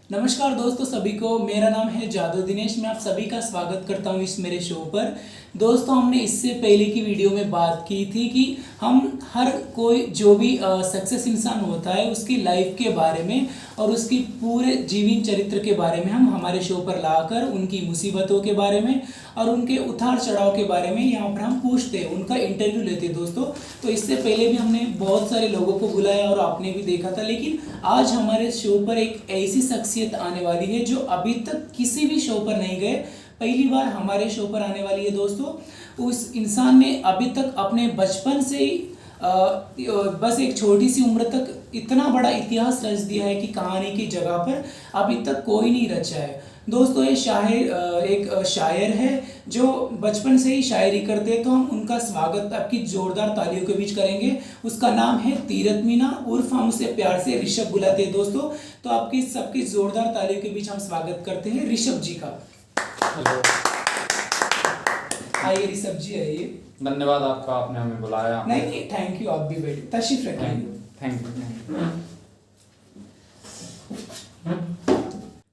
नमस्कार दोस्तों, सभी को मेरा नाम है जादू दिनेश। मैं आप सभी का स्वागत करता हूं इस मेरे शो पर। दोस्तों, हमने इससे पहले की वीडियो में बात की थी कि हम हर कोई जो भी सक्सेस इंसान होता है उसकी लाइफ के बारे में और उसकी पूरे जीवन चरित्र के बारे में हम हमारे शो पर लाकर उनकी मुसीबतों के बारे में और उनके उतार चढ़ाव के बारे में यहाँ पर हम पूछते हैं, उनका इंटरव्यू लेते हैं दोस्तों। तो इससे पहले भी हमने बहुत सारे लोगों को बुलाया और आपने भी देखा था, लेकिन आज हमारे शो पर एक ऐसी शख्सियत आने वाली है जो अभी तक किसी भी शो पर नहीं गए, पहली बार हमारे शो पर आने वाली है दोस्तों। उस इंसान ने अभी तक अपने बचपन से ही बस एक छोटी सी उम्र तक इतना बड़ा इतिहास रच दिया है कि कहानी की जगह पर अभी तक कोई नहीं रचा है दोस्तों। ये एक शायर है जो बचपन से ही शायरी करते हैं, तो हम उनका स्वागत आपकी जोरदार तालियों के बीच करेंगे। उसका नाम है तीरथ मीना, उर्फ हम उसे प्यार से ऋषभ बुलाते हैं दोस्तों। तो आपकी सबकी जोरदार तालियों के बीच हम स्वागत करते हैं ऋषभ जी का। हेलो। आइए ऋषभ जी, आइए। धन्यवाद आपका, आपने हमें बुलाया। नहीं नहीं, थैंक यू, आप भी बैठिए, तशरीफ रखिए। Thank you.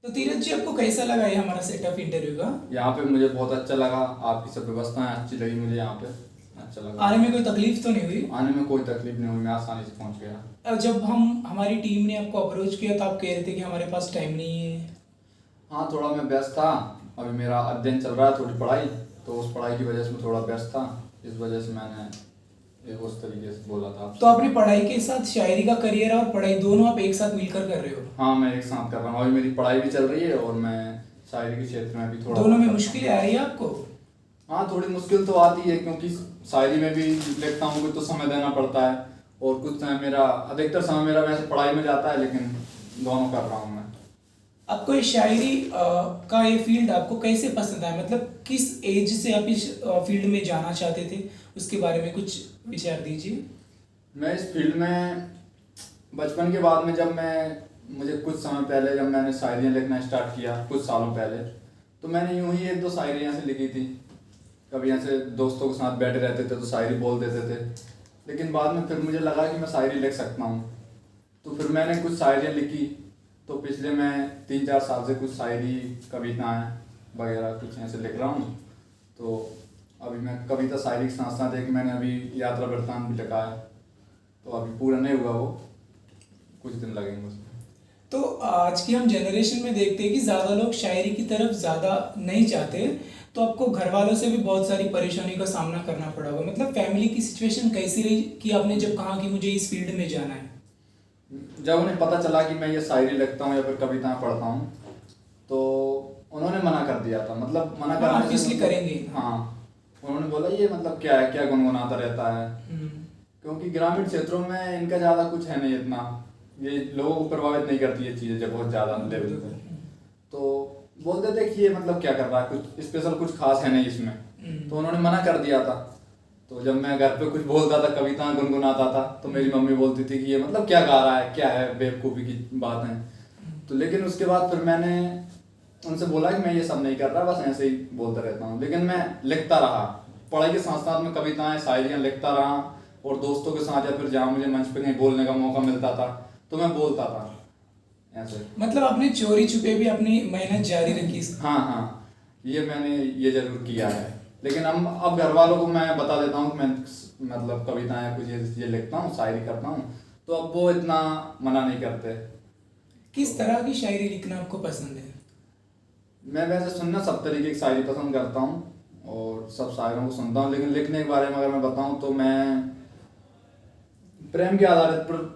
तो तीरथ जी, आपको कैसा लगा ये हमारा सेटअप इंटरव्यू का? यहाँ पे मुझे बहुत अच्छा लगा, आपकी सब व्यवस्थाएं अच्छी लगी मुझे। यहाँ पे अच्छा लगा। आने में कोई तकलीफ तो नहीं हुई? आने में कोई तकलीफ नहीं हुई, मैं आसानी से पहुँच गया। जब हमारी टीम ने आपको अप्रोच किया तो आप कह रहे थे कि हमारे पास टाइम नहीं है। हाँ, थोड़ा मैं व्यस्त था, अभी मेरा अध्ययन चल रहा है, थोड़ी पढ़ाई, तो उस पढ़ाई की वजह से मैं थोड़ा व्यस्त था, इस वजह से मैंने एक उस तरीके से बोला था आपसे। तो आपने पढ़ाई के साथ शायरी का करियर और पढ़ाई दोनों आप एक साथ मिलकर कर रहे हो? हाँ, मैं एक साथ कर रहा हूँ, अभी मेरी पढ़ाई भी चल रही है और मैं शायरी के क्षेत्र में भी थोड़ा। दोनों में मुश्किलें आ रही है आपको? हाँ, थोड़ी मुश्किल तो आती है, क्योंकि शायरी में भी लिखता हूँ कुछ तो समय देना पड़ता है, और कुछ समय मेरा, अधिकतर समय मेरा वैसे पढ़ाई में जाता है, लेकिन दोनों कर रहा हूँ मैं। आपको ये शायरी का ये फील्ड आपको कैसे पसंद आया? मतलब किस एज से आप इस फील्ड में जाना चाहते थे, उसके बारे में कुछ विचार दीजिए। मैं इस फील्ड में बचपन के बाद में, जब मुझे कुछ समय पहले जब मैंने शायरियाँ लिखना स्टार्ट किया कुछ सालों पहले, तो मैंने यूं ही एक दो शायरियाँ से लिखी थी। कभी ऐसे दोस्तों के साथ बैठे रहते थे तो शायरी बोल देते थे, लेकिन बाद में फिर मुझे लगा कि मैं शायरी लिख सकता हूँ, तो फिर मैंने कुछ शायरियाँ लिखी। तो पिछले मैं 3-4 साल से कुछ शायरी, कविताएँ वगैरह कुछ ऐसे लिख रहा हूँ। तो अभी मैं कविता शायरी के साथ साथ एक मैंने अभी यात्रा वृत्तांत भी लिखा है, तो अभी पूरा नहीं हुआ, वो कुछ दिन लगेंगे उसमें। तो आज की हम जनरेशन में देखते हैं कि ज़्यादा लोग शायरी की तरफ ज़्यादा नहीं जाते, तो आपको घर वालों से भी बहुत सारी परेशानी का सामना करना पड़ा होगा। मतलब फैमिली की सिचुएशन कैसी रही कि आपने जब कहा कि मुझे इस फील्ड में जाना है? जब उन्हें पता चला कि मैं ये शायरी लिखता हूँ या फिर कविताएं पढ़ता हूँ, तो उन्होंने मना कर दिया था। मतलब मना करना, ऑब्वियसली करेंगे। हाँ, उन्होंने बोला ये मतलब क्या है, क्या गुनगुनाता रहता है। क्योंकि ग्रामीण क्षेत्रों में इनका ज़्यादा कुछ है नहीं इतना, ये लोगों को प्रभावित नहीं करती ये चीज़ें जब बहुत ज़्यादा लेवल पे। तो बोलते थे कि ये मतलब क्या कर रहा है, कुछ स्पेशल कुछ खास है नहीं इसमें, तो उन्होंने मना कर दिया था। तो जब मैं घर पे कुछ बोलता था, कविता गुनगुनाता था, तो मेरी मम्मी बोलती थी कि ये मतलब क्या गा रहा है, क्या है, बेवकूफ़ी की बात है। तो लेकिन उसके बाद फिर मैंने उनसे बोला कि मैं ये सब नहीं कर रहा, बस ऐसे ही बोलता रहता हूँ। लेकिन मैं लिखता रहा, पढ़ाई के साथ साथ में कविताएं शायरियाँ लिखता रहा, और दोस्तों के साथ या फिर जहाँ मुझे मंच पे कहीं बोलने का मौका मिलता था तो मैं बोलता था ऐसे। मतलब आपने चोरी छुपे भी अपनी मेहनत जारी रखी? हाँ हाँ, ये मैंने ये जरूर किया है। लेकिन अब घर वालों को मैं बता देता हूँ कि मैं मतलब कविताएं कुछ ये लिखता हूँ, शायरी करता हूँ, तो अब वो इतना मना नहीं करते। किस तरह की शायरी लिखना आपको पसंद है? मैं वैसे सुनना सब तरीके की शायरी पसंद करता हूँ और सब शायरों को सुनता हूँ, लेकिन लिखने के बारे में अगर मैं बताऊँ तो मैं प्रेम के आधारित पर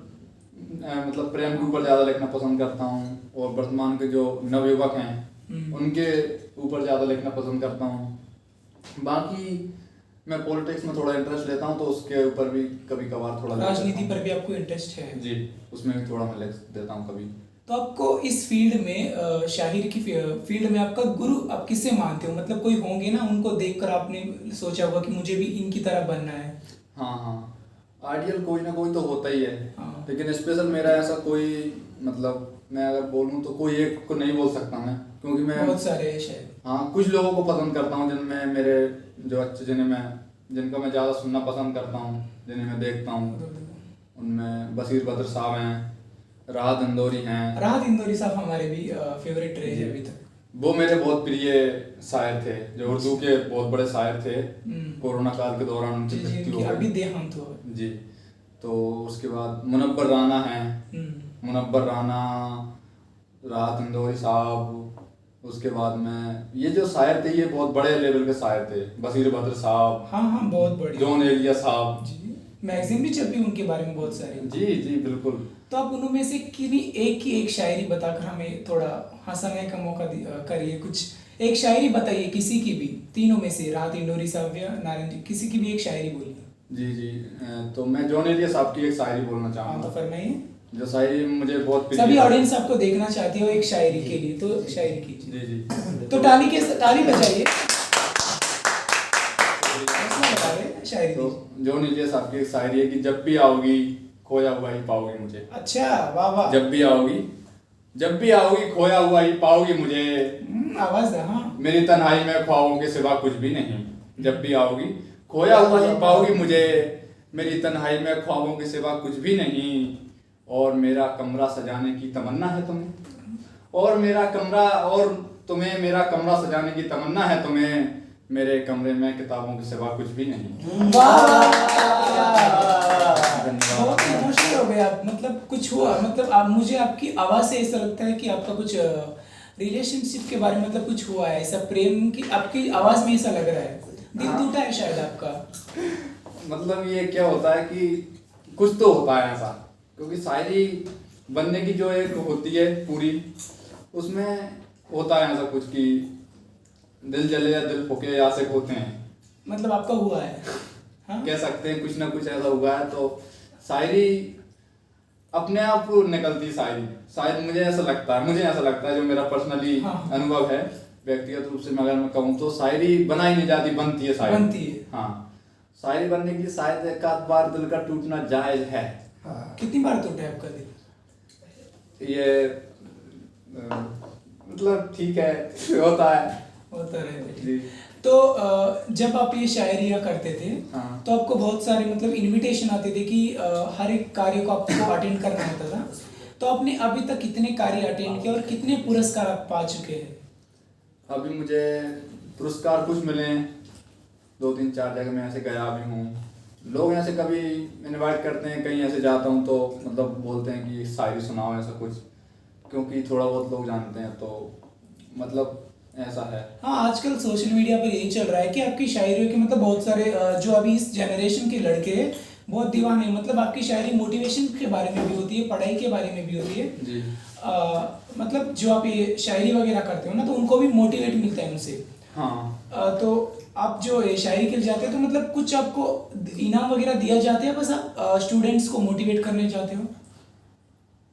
मतलब प्रेम के ऊपर ज़्यादा लिखना पसंद करता हूँ, और वर्तमान के जो नवयुवक हैं उनके ऊपर ज़्यादा लिखना पसंद करता हूँ। बाकी मैं पॉलिटिक्स में थोड़ा इंटरेस्ट लेता हूँ, तो उसके ऊपर भी कभी कभार थोड़ा राजनीति पर भी आपको इंटरेस्ट है? जी, उसमें भी थोड़ा मैं लिख देता हूँ कभी। तो आपको इस फील्ड में शायरी की फील्ड में आपका गुरु आप किससे मानते हो? मतलब कोई होंगे ना, उनको देखकर आपने सोचा होगा कि मुझे भी इनकी तरह बनना है। हाँ हाँ, आइडियल कोई ना कोई तो होता ही है। हाँ। लेकिन स्पेशल मेरा ऐसा कोई, मतलब मैं अगर बोलूँ तो कोई एक को नहीं बोल सकता मैं, क्योंकि मैं बहुत सारे हैं शायद। हाँ, कुछ लोगों को पसंद करता हूँ जिनमें मेरे जो अच्छे, जिनका मैं ज़्यादा सुनना पसंद करता हूँ, जिन्हें मैं देखता हूँ, उनमें बशीर बद्र साहब हैं, राहत इंदौरी हैं। राहत इंदौरी साहब हमारे भी फेवरेट रहे हैं अभी तक। वो मेरे बहुत प्रिय शायर थे, जो उर्दू के बहुत बड़े शायर थे। कोरोना काल के दौरान उनकी मृत्यु हो अभी गई देहांत हुआ। जी। तो उसके बाद मुनव्वर राना हैं, मुनव्वर राना, राहत इंदौरी साहब। उसके बाद में ये जो शायर थे ये बहुत बड़े लेवल के शायर थे। बशीर बद्र साहब, हाँ बहुत बड़ी। जॉन एलिया साहब जी, मैगजीन भी छपी उनके बारे में बहुत सारी। जी जी बिल्कुल। तो आप उनमें से किन्हीं एक की एक शायरी बताकर हमें थोड़ा हंसाने का मौका करिए। कुछ एक शायरी बताइए किसी की भी, तीनों में से, राहत इंदौरी साहब या नारायण जी, किसी की भी एक शायरी बोलिए। जी जी। तो मैं जॉन एलिया साहब की एक शायरी बोलना हाँ चाहूँगा। तो फरमाइए। जो शायरी मुझे बहुत प्रिय सभी है। ऑडियंस आपको देखना चाहती हो एक शायरी के लिए, तो शायरी कीजिए। जी जी। तो ताली बजाइए। हौसला बढ़ा रहे, शायरी तो दीजिए। जॉन एलिया साहब की एक शायरी है कि जब भी आओगी खोया हुआ ही पाओगी मुझे। अच्छा, वाह वाह। जब भी आओगी खोया हुआ ही पाओगी मुझे। आवाज है, हाँ। मेरी तन्हाई में ख्वाबों के सिवा कुछ भी नहीं। जब भी आओगी खोया हुआ ही पाओगी मुझे। मेरी तन्हाई में ख्वाबों के सिवा कुछ भी नहीं। और मेरा कमरा सजाने की तमन्ना है तुम्हें। और तुम्हें मेरा कमरा सजाने की तमन्ना है तुम्हें। मेरे कमरे में किताबों के सिवा कुछ भी नहीं। बहुत इमोशनल हो गए आप। मतलब कुछ हुआ, मतलब आप, मुझे आपकी आवाज से ऐसा लगता है कि आपका कुछ रिलेशनशिप के बारे में मतलब कुछ हुआ है ऐसा, प्रेम की आपकी आवाज में ऐसा लग रहा है। दिल टूटा है शायद आपका। मतलब ये क्या होता है कि कुछ तो होता है ऐसा, क्योंकि शायरी बनने की जो एक होती है पूरी, उसमें होता है ऐसा कुछ कि दिल जले या दिल फूके या आशिक होते हैं। मतलब आपका हुआ है, हाँ? कह सकते हैं कुछ ना कुछ ऐसा हुआ है। तो शायरी अपने आप निकलती शायद मुझे ऐसा लगता है जो मेरा पर्सनली हाँ। अनुभव है, व्यक्तिगत रूप से अगर मैं कहूँ तो शायरी बनाई नहीं जाती, बनती है शायरी। बनती है। हाँ, शायरी बनने की शायद एक आध बार दिल का टूटना जायज है। कितनी बार टूटा है आपका दिल? ये मतलब ठीक है, होता है। होता रहता है। जी। तो जब आप ये शायरियाँ करते थे, हाँ। तो आपको बहुत सारे मतलब इनविटेशन आते थे कि हर एक कार्य को आपको अटेंड करना होता था। तो आपने अभी तक कितने कार्य अटेंड किए और कितने पुरस्कार आप पा चुके हैं? अभी मुझे पुरस्कार कुछ मिले हैं, 2-3-4 जगह मैं ऐसे गया भी हूँ। लोग ऐसे कभी इनवाइट करते हैं, कहीं ऐसे जाता हूँ तो मतलब बोलते हैं कि शायरी सुनाओ ऐसा कुछ, क्योंकि थोड़ा बहुत लोग जानते हैं तो मतलब ऐसा है। हाँ, आजकल सोशल मीडिया पर यही चल रहा है कि आपकी शायरियों के मतलब बहुत सारे जो अभी इस जनरेशन के लड़के हैं बहुत दीवाने हैं। मतलब आपकी शायरी मोटिवेशन के बारे में भी होती है, पढ़ाई के बारे में भी होती है जी। मतलब जो आप ये शायरी वगैरह करते हो ना, तो उनको भी मोटिवेट मिलता है उनसे। हाँ। तो आप जो ये शायरी के लिए जाते हो तो मतलब कुछ आपको इनाम वगैरह दिया जाता है, बस आप स्टूडेंट्स को मोटिवेट करने चाहते हो?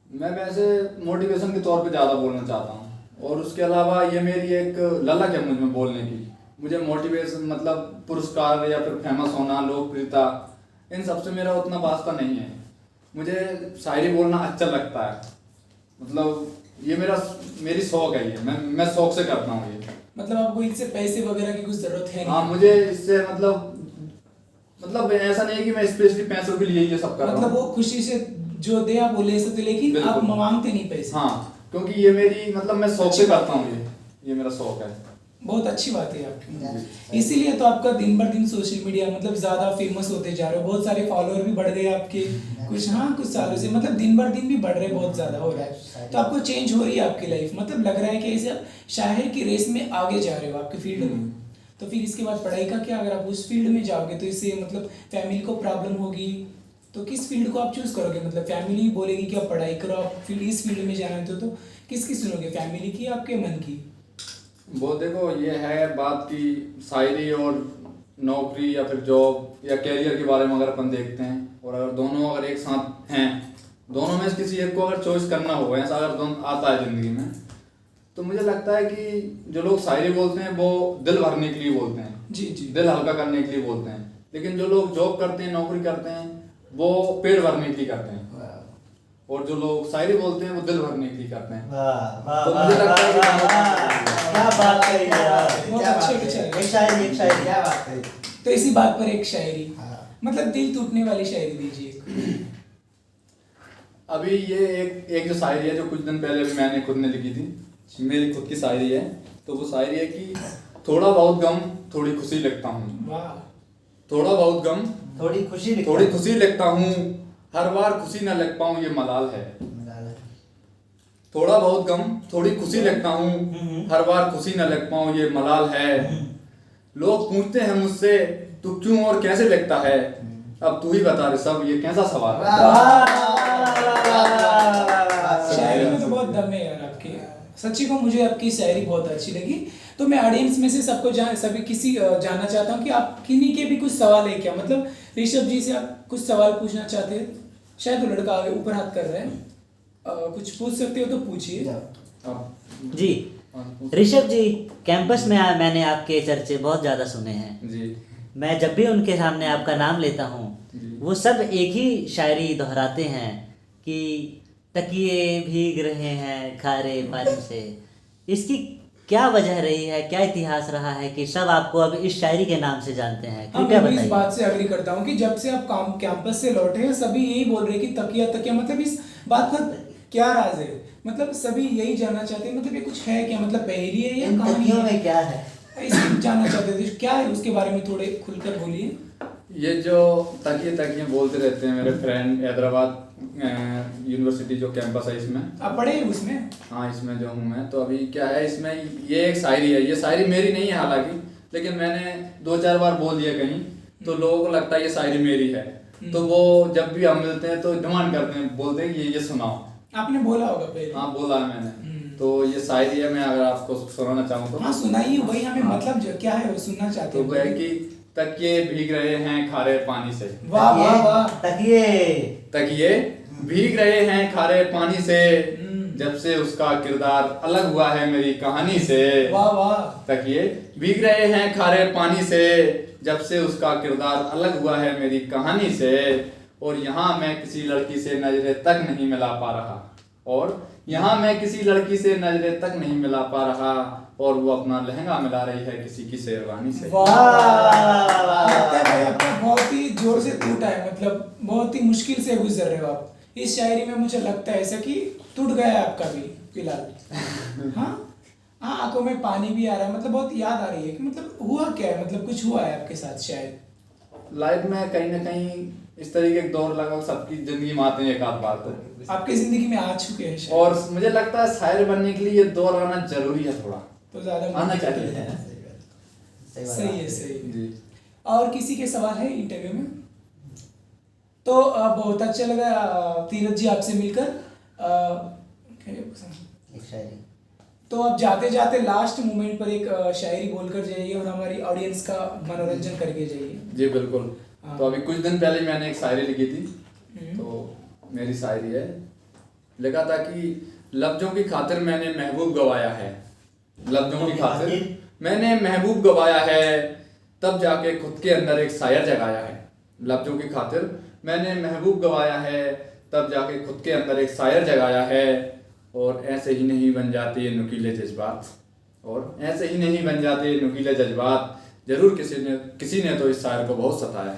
मैं वैसे मोटिवेशन के तौर पे ज़्यादा बोलना चाहता हूँ, और उसके अलावा ये मेरी एक ललक है मुझ में बोलने की। मुझे मोटिवेशन मतलब पुरस्कार या फिर फेमस होना, लोकप्रियता, इन सब से मेरा उतना वास्ता नहीं है। मुझे शायरी बोलना अच्छा लगता है, मतलब ये मेरी शौक है। ये मैं शौक से करता हूँ ये। मतलब आपको इससे पैसे वगैरह की कुछ जरूरत है नहीं? हाँ, मुझे इससे मतलब ऐसा नहीं है कि मैं स्पेशली पैसों के लिए ये सब कर रहा हूँ। मतलब वो खुशी से जो दे आप वो ले सकते, लेकिन आप मांगते नहीं पैसे। हाँ, क्योंकि ये मेरी मतलब मैं शौक से करता हूँ, ये मेरा शौक है। बहुत अच्छी बात है आपकी। इसीलिए तो आपका दिन भर दिन सोशल मीडिया मतलब ज्यादा फेमस होते जा रहे हो। बहुत सारे फॉलोअर भी बढ़ गए आपके कुछ सालों से, मतलब दिन भर दिन भी बढ़ रहे, बहुत ज्यादा हो रहा है। तो आपको चेंज हो रही है आपकी लाइफ, मतलब लग रहा है कि ऐसे आप शायर की रेस में आगे जा रहे हो आपके फील्ड में। तो फिर इसके बाद पढ़ाई का क्या? अगर आप उस फील्ड में जाओगे तो इससे मतलब फैमिली को प्रॉब्लम होगी, तो किस फील्ड को आप चूज करोगे? मतलब फैमिली बोलेगी कि आप पढ़ाई करो, आप फील्ड इस फील्ड में जाना है, तो किसकी सुनोगे, फैमिली की या आपके मन की? वो देखो, ये है बात की शायरी और नौकरी या फिर जॉब या कैरियर के बारे में अगर अपन देखते हैं, और अगर दोनों अगर एक साथ हैं, दोनों में से किसी एक को अगर चॉइस करना हो, ऐसा अगर दोनों आता है ज़िंदगी में, तो मुझे लगता है कि जो लोग शायरी बोलते हैं वो दिल भरने के लिए बोलते हैं। जी जी। दिल हल्का करने के लिए बोलते हैं। लेकिन जो लोग जॉब करते हैं, नौकरी करते हैं, वो पेट भरने के लिए करते हैं। और जो लोग शायरी बोलते हैं वो दिल भरने के लिए करते हैं। तो मुझे लगता है कि क्या बात कही यार, बहुत अच्छे विचार। एक शायरी क्या बात कही। तो इसी बात पर एक शायरी, मतलब दिल टूटने वाली शायरी दीजिए। अभी ये एक जो शायरी है जो कुछ दिन पहले मैंने खुद ने लिखी थी, मेरी खुद की शायरी है। तो वो शायरी है कि थोड़ा बहुत गम थोड़ी खुशी लिखता हूँ, वाह। थोड़ा बहुत गम थोड़ी खुशी लिखता हूँ, हर बार खुशी न लिख पाऊँ ये मलाल है। थोड़ा बहुत गम थोड़ी खुशी लिखता हूँ, हर बार खुशी न लिख पाऊँ ये मलाल है। लोग पूछते हैं मुझसे तू क्यों और कैसे लिखता है, अब तू ही बता रे सब ये कैसा सवाल है। शायरी में तो बहुत दम है यार आपके, सच्ची को मुझे आपकी शायरी बहुत अच्छी लगी। तो मैं ऑडियंस में से सबको जानना चाहता हूँ कि आप किन्हीं के भी कुछ सवाल है क्या, मतलब ऋषभ जी से आप कुछ सवाल पूछना चाहते हैं। शायद वो लड़का आगे ऊपर हाथ कर रहा है, कुछ पूछ सकते हो तो पूछिए। जी ऋषभ जी, कैंपस में मैंने आपके चर्चे बहुत ज़्यादा सुने हैं जी। मैं जब भी उनके सामने आपका नाम लेता हूँ जी। वो सब एक ही शायरी दोहराते हैं कि तकिए भीग रहे हैं खारे पानी से। इसकी क्या वजह रही है, क्या इतिहास रहा है कि सब आपको अब इस शायरी के नाम से जानते हैं? हाँ, कृपया मैं भी इस बताइए। बात से अग्री करता हूँ कि जब से आप कैंपस से लौटे हैं सभी यही बोल रहे हैं कि तकिया तकिया, मतलब इस बात का क्या राज है, मतलब सभी यही जानना चाहते हैं, मतलब ये कुछ है क्या, मतलब पहेली है या इन कहानी तकियों है? में क्या है? इसे जानना चाहते थे, क्या है उसके बारे में थोड़े खुलकर बोलिए। ये जो तकिए बोलते रहते हैं मेरे फ्रेंड, हैदराबाद यूनिवर्सिटी जो कैंपस है इसमें आप पढ़े हैं उसमें? हाँ इसमें जो हूँ मैं, तो अभी क्या है इसमें ये एक शायरी है। ये शायरी मेरी नहीं है हालांकि, लेकिन मैंने 2-4 बार बोल दिया कहीं तो लोगों को लगता है ये शायरी मेरी है। तो वो जब भी हम मिलते हैं तो डिमांड करते हैं, बोलते हैं कि ये सुनाओ। आपने बोला होगा पहले। हाँ बोला है मैंने। तो ये शायरी है, मैं अगर आपको सुनाना चाहूँ तो। हाँ सुनाइए, वही हमें मतलब जो क्या है वो सुनना चाहते तो वो है कि तकिए भीग रहे हैं खारे पानी से। वाह वाह वाह। तकिए भीग रहे हैं खारे पानी से, जब से उसका किरदार अलग हुआ है मेरी कहानी से। वाह वाह। तकिए भीग रहे हैं खारे पानी से, जब से उसका किरदार अलग हुआ है मेरी कहानी से। और यहाँ मैं किसी लड़की से नजरें तक नहीं मिला पा रहा, और यहाँ मैं किसी लड़की से नजरें तक नहीं मिला पा रहा, और वो अपना लहंगा मिला रही है किसी की शेरवानी से। आपका बहुत ही जोर से टूटा है, मतलब बहुत ही मुश्किल से गुजर रहे हो आप इस शायरी में। मुझे लगता है ऐसा कि टूट गया है आपका भी फिलहाल। हाँ हाँ, आंखों में पानी भी आ रहा है, मतलब बहुत याद आ रही है कि मतलब हुआ क्या है, मतलब कुछ हुआ है आपके साथ शायद लाइफ में कहीं ना कहीं इस तरीके के दौर लगभग सबकी जिंदगी में आते हैं, एक आध बार तो आपकी जिंदगी में आ चुके हैं शायद। और मुझे लगता है शायर बनने के लिए ये दौर आना जरूरी है, थोड़ा तो ज्यादा आना चाहिए। सही है सही है। जी। और किसी के सवाल है इंटरव्यू में? तो बहुत अच्छा लगा तीरथ जी आपसे मिलकर। तो अब जाते जाते लास्ट मोमेंट पर एक शायरी बोलकर जाइए और हमारी ऑडियंस का मनोरंजन करके जाइए। जी बिल्कुल। हाँ। तो अभी कुछ दिन पहले मैंने एक शायरी लिखी थी, तो मेरी शायरी है, लिखा था कि लफ्जों की खातिर मैंने महबूब गवाया है, लफ्जों की खातिर मैंने महबूब गवाया है, तब जाके खुद के अंदर एक शायर जगाया है। लफ्जों की खातिर मैंने महबूब गवाया है, तब जाके खुद के अंदर एक शायर जगाया है। और ऐसे ही नहीं बन जाते नुकीले जज्बात, और ऐसे ही नहीं बन जाते नुकीले जज्बात, जरूर किसी ने तो इस शायर को बहुत सताया है।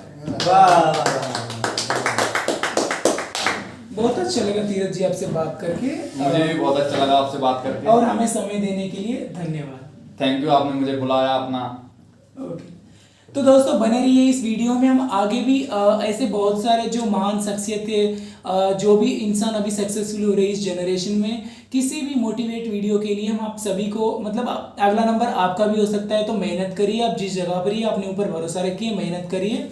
बहुत अच्छा लगा तीरथ जी आपसे बात करके। मुझे भी बहुत अच्छा लगा आपसे बात करके, और हमें समय देने के लिए धन्यवाद। थैंक यू, आपने मुझे बुलाया अपना। ओके, तो दोस्तों बने रहिए इस वीडियो में। हम आगे भी ऐसे बहुत सारे जो महान शख्सियतें जो भी इंसान अभी सक्सेसफुल हो रहे हैं इस जनरेशन में, किसी भी मोटिवेट वीडियो के लिए हम आप सभी को, मतलब अगला नंबर आपका भी हो सकता है। तो मेहनत करिए, आप जिस जगह पर ही अपने ऊपर भरोसा रखिए, मेहनत करिए,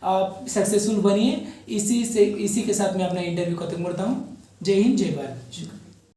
आप सक्सेसफुल बनिए। इसी के साथ मैं अपना इंटरव्यू खत्म करता हूँ। जय हिंद, जय भारत।